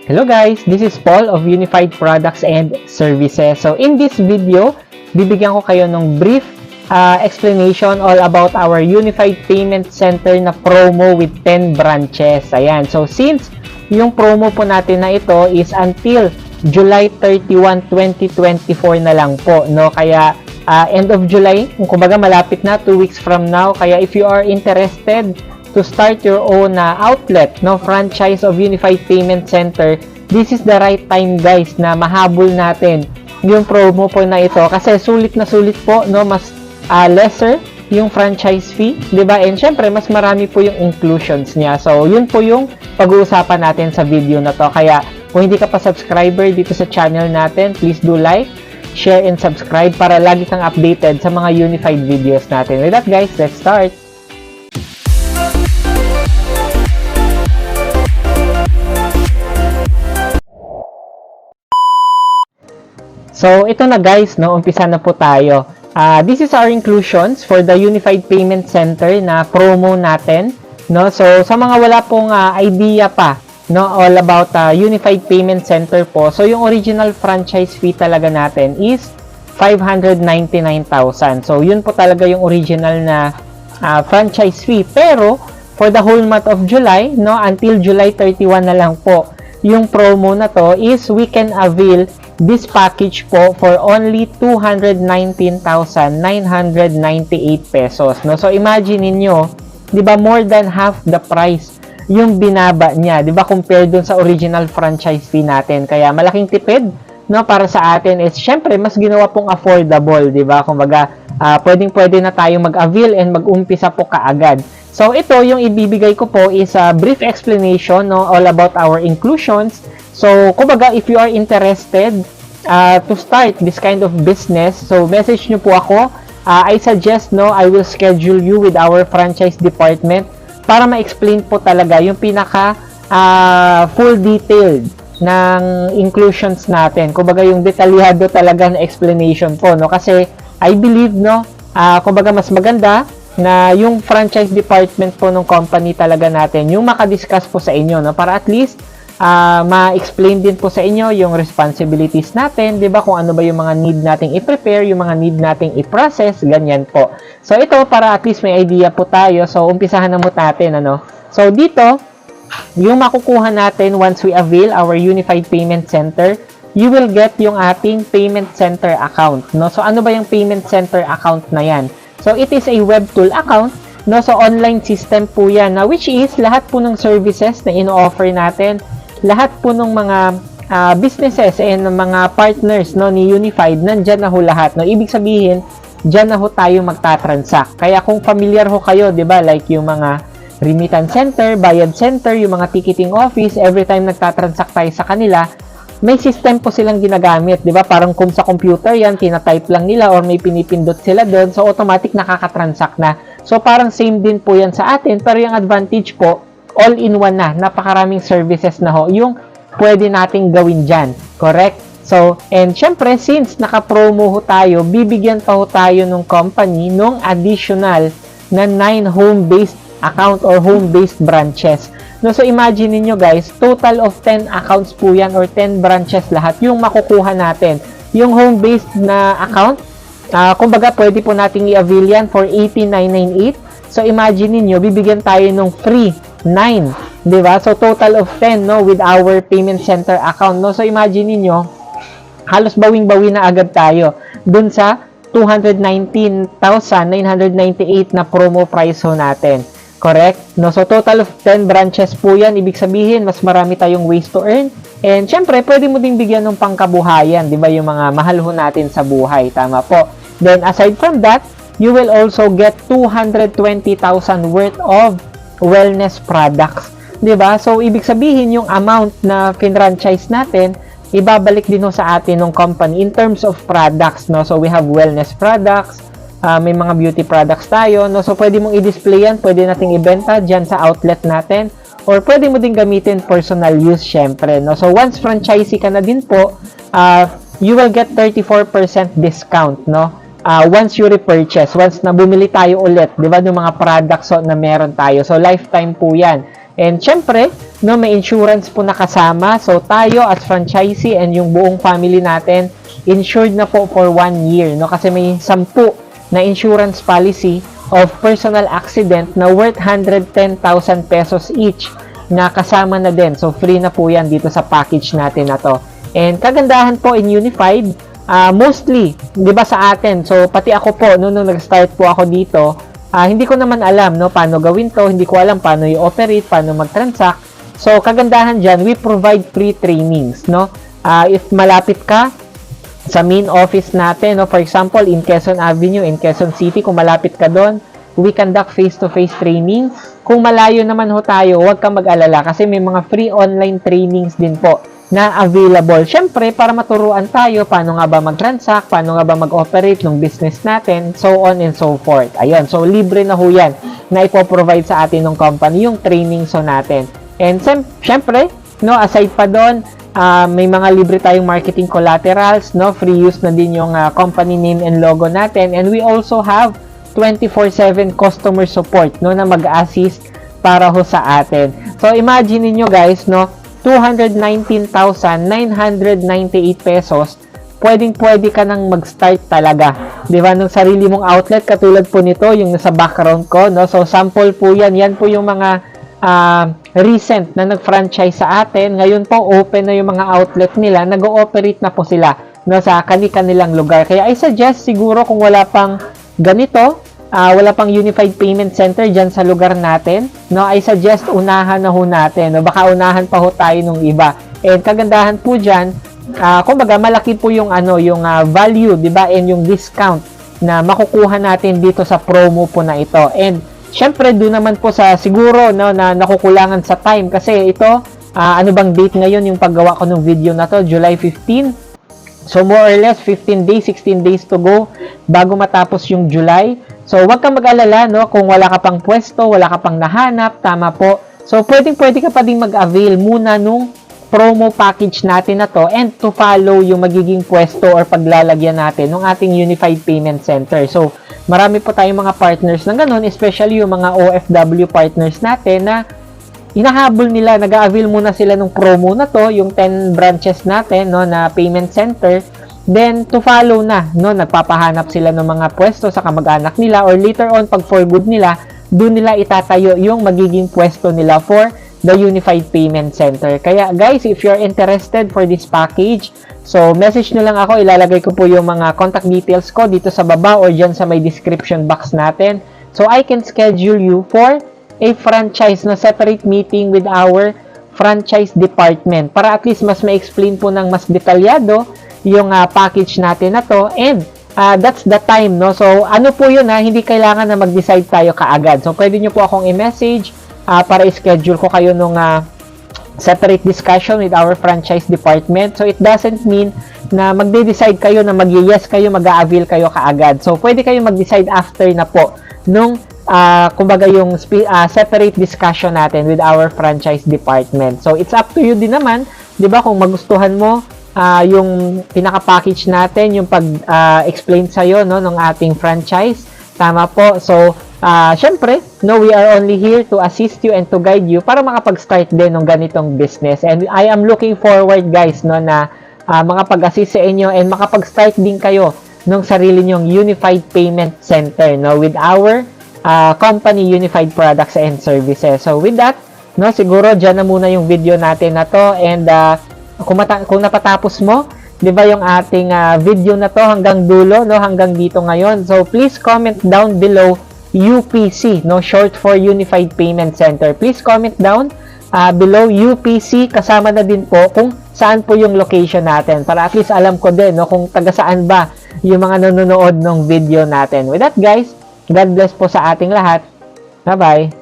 Hello guys, this is Paul of Unified Products and Services. So in this video, bibigyan ko kayo ng brief explanation all about our Unified Payment Center na promo with 10 branches. Ayan, so since yung promo po natin na ito is until July 31, 2024 na lang po, no? Kaya end of July, kung kumbaga malapit na, 2 weeks from now. Kaya if you are interested to start your own outlet, no, franchise of Unified Payment Center, this is the right time guys na mahabol natin yung promo po na ito kasi sulit na sulit po, no, mas lesser yung franchise fee, 'di ba? And syempre mas marami po yung inclusions niya. So yun po yung pag-uusapan natin sa video na to. Kaya kung hindi ka pa subscriber dito sa channel natin, please do like, share and subscribe para lagi kang updated sa mga unified videos natin. With that guys, let's start. So, ito na guys, no, umpisa na po tayo. This is our inclusions for the Unified Payment Center na promo natin, no? So, sa mga wala pong idea pa, no, all about Unified Payment Center po. So, yung original franchise fee talaga natin is 599,000. So, yun po talaga yung original na franchise fee. Pero, for the whole month of July, no, until July 31 na lang po, yung promo na to is we can avail this package po for only 219,998 pesos, no? So imagine niyo, 'di ba, more than half the price yung binaba niya, 'di ba, compared dun sa original franchise fee natin. Kaya malaking tipid, no, para sa atin is syempre mas ginawa pong affordable, 'di ba? Kumbaga, pwedeng-pwede na tayong mag-avail and mag-umpisa po kaagad. So ito yung ibibigay ko po is a brief explanation, no, all about our inclusions. So, kumbaga, if you are interested to start this kind of business, so message nyo po ako. I suggest, no, I will schedule you with our franchise department para ma-explain po talaga yung pinaka full detailed ng inclusions natin. Kumbaga, yung detalyado talaga na explanation po, no? Kasi, I believe, no, kumbaga, mas maganda na yung franchise department po ng company talaga natin, yung makadiscuss po sa inyo, no? Para at least, ma-explain din po sa inyo yung responsibilities natin, 'di ba? Kung ano ba yung mga need nating i-prepare, yung mga need nating i-process, ganyan po. So ito para at least may idea po tayo. So umpisahan na mo natin, ano. So dito, yung makukuha natin once we avail our Unified Payment Center, you will get yung ating Payment Center account, no? So ano ba yung Payment Center account na 'yan? So it is a web tool account, no? So online system po 'yan, na which is lahat po ng services na ino-offer natin, lahat po ng mga businesses and mga partners, no, ni Unified, nandyan na ho lahat, no. Ibig sabihin, dyan na ho tayo magta-transact. Kaya kung familiar ho kayo, 'di ba, like yung mga remittance center, bayad center, yung mga ticketing office, every time nagta-transact tayo sa kanila, may system po silang ginagamit, 'di ba? Parang kung sa computer 'yan, tina-type lang nila or may pinipindot sila doon, so automatic nakaka-transact na. So parang same din po 'yan sa atin, pero yung advantage po, all-in-one na, napakaraming services na ho yung pwede nating gawin dyan, correct? So, and syempre, since naka-promo ho tayo, bibigyan pa ho tayo ng company nung additional na 9 home-based account or home-based branches. No, so imagine niyo guys, total of 10 accounts po yan or 10 branches lahat yung makukuha natin. Yung home-based na account, kumbaga pwede po nating i-avail yan for 18,998. So imagine niyo, bibigyan tayo ng free 9, 'di ba? So total of 10, no, with our payment center account, no. So imagine niyo, halos bawing-bawi na agad tayo dun sa 219,998 na promo price ho natin. Correct? No, so total of 10 branches po 'yan. Ibig sabihin, mas marami tayong ways to earn. And syempre, pwede mo ding bigyan ng pangkabuhayan, 'di ba, yung mga mahal ho natin sa buhay, tama po. Then aside from that, you will also get 220,000 worth of wellness products, 'di ba? So ibig sabihin yung amount na franchise natin ibabalik din ho sa atin ng company in terms of products, no? So we have wellness products, may mga beauty products tayo, no? So pwede mong i-display yan, pwede nating ibenta diyan sa outlet natin, or pwede mo din gamitin personal use syempre, no? So once franchisee ka na din po, you will get 34% discount, no? Once you repurchase, once na bumili tayo ulit, 'di ba, ng mga products na meron tayo. So lifetime po 'yan. And syempre, no, may insurance po nakasama. So tayo as franchisee and yung buong family natin insured na po for 1 year, no, kasi may 10 na insurance policy of personal accident na worth 110,000 pesos each na kasama na din. So free na po yan dito sa package natin na to. And kagandahan po in Unified, mostly, 'di ba sa atin, so pati ako po nung nag-start po ako dito, hindi ko naman alam, no, paano gawin to, hindi ko alam paano i-operate, paano mag-transact. So kagandahan diyan, we provide free trainings, no. If malapit ka sa main office natin, no, for example in Quezon Avenue, in Quezon City, kung malapit ka doon, we conduct face-to-face training. Kung malayo naman ho tayo, huwag kang mag-alala kasi may mga free online trainings din po na available. Syempre, para maturuan tayo paano nga ba mag-transact, paano nga ba mag-operate ng business natin, so on and so forth. Ayun, so libre na ho yan na ipoprovide sa atin ng company yung trainings ho natin. And syempre, no, aside pa doon, may mga libre tayong marketing collaterals, no, free use na din yung company name and logo natin. And we also have 24/7 customer support, no, na mag-assist para ho sa atin. So imagine niyo guys, no, 219,998 pesos, pwedeng-pwede ka nang mag-start talaga. 'Di ba? Nung sarili mong outlet katulad po nito, yung nasa background ko, no. So sample po 'yan. Yan po yung mga recent na nag-franchise sa atin. Ngayon po open na yung mga outlet nila, nag-ooperate na po sila, no, sa kanilang lugar. Kaya I suggest siguro kung wala pang ganito, wala pang Unified Payment Center dyan sa lugar natin, no, I suggest unahan na ho natin, no, baka unahan pa ho tayo nung iba. And kagandahan po dyan, kumbaga malaki po yung yung value, 'di ba, and yung discount na makukuha natin dito sa promo po na ito. And syempre doon naman po sa siguro, no, na nakukulangan sa time kasi ito, ano bang date ngayon yung paggawa ko ng video na to, July 15. So more or less 15 days, 16 days to go bago matapos yung July. So wag kang mag-alala, no, kung wala ka pang pwesto, wala ka pang nahanap, tama po. So pwede ka pa ding mag-avail muna nung promo package natin na to and to follow yung magiging pwesto or paglalagyan natin ng ating Unified Payment Center. So marami po tayong mga partners na ganun, especially yung mga OFW partners natin na hinahabol nila, nag-a-avail muna sila ng promo na to, yung 10 branches natin, no, na payment center. Then, to follow na, no, nagpapahanap sila ng mga pwesto sa kamag-anak nila or later on, pag for good nila, doon nila itatayo yung magiging pwesto nila for the Unified Payment Center. Kaya, guys, if you're interested for this package, so, message nyo lang ako, ilalagay ko po yung mga contact details ko dito sa baba or dyan sa may description box natin. So, I can schedule you for a franchise na separate meeting with our franchise department para at least mas ma-explain po ng mas detalyado yung package natin na to, and that's the time, no. So ano po yun, hindi kailangan na mag-decide tayo kaagad. So pwede nyo po akong i-message para i-schedule ko kayo nung separate discussion with our franchise department. So it doesn't mean na magde-decide kayo na mag-yes kayo, mag-a-avail kayo kaagad. So pwede kayo mag-decide after na po nung kumbaga yung separate discussion natin with our franchise department. So it's up to you din naman, 'di ba, kung magustuhan mo yung pinaka-package natin, yung pag-explain sa'yo, no, ng ating franchise. Tama po. So, syempre, no, we are only here to assist you and to guide you para makapag-start din ng ganitong business. And I am looking forward, guys, no, na makapag-assist sa inyo and makapag-start din kayo ng sarili nyong Unified Payment Center, no, with our company, Unified Products and Services. So, with that, no, siguro dyan na muna yung video natin na to. And, kung napatapos mo, 'di ba, yung ating video na to hanggang dulo, no, hanggang dito ngayon. So please comment down below UPC, no, short for Unified Payment Center. Please comment down below UPC, kasama na din po kung saan po yung location natin para at least alam ko din, no, kung taga saan ba yung mga nanonood ng video natin. With that, guys, God bless po sa ating lahat. Bye-bye.